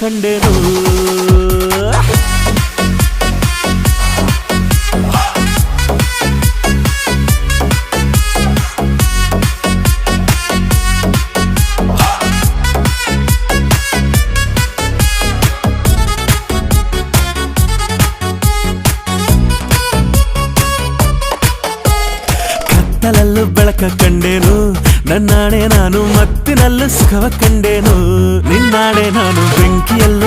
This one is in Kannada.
ಕಂಡೆನು ಕತ್ತಲಲ್ಲೂ ಬೆಳಕ ಕಂಡೇನು ನನ್ನಾಣೆ ನಾನು ಮತ್ತಿನಲ್ಲೂ ಸುಖವ ಕಂಡೇನು ನಿನ್ನಾಣೆ ನಾನು ಬೆಂಕಿಯಲ್ಲೂ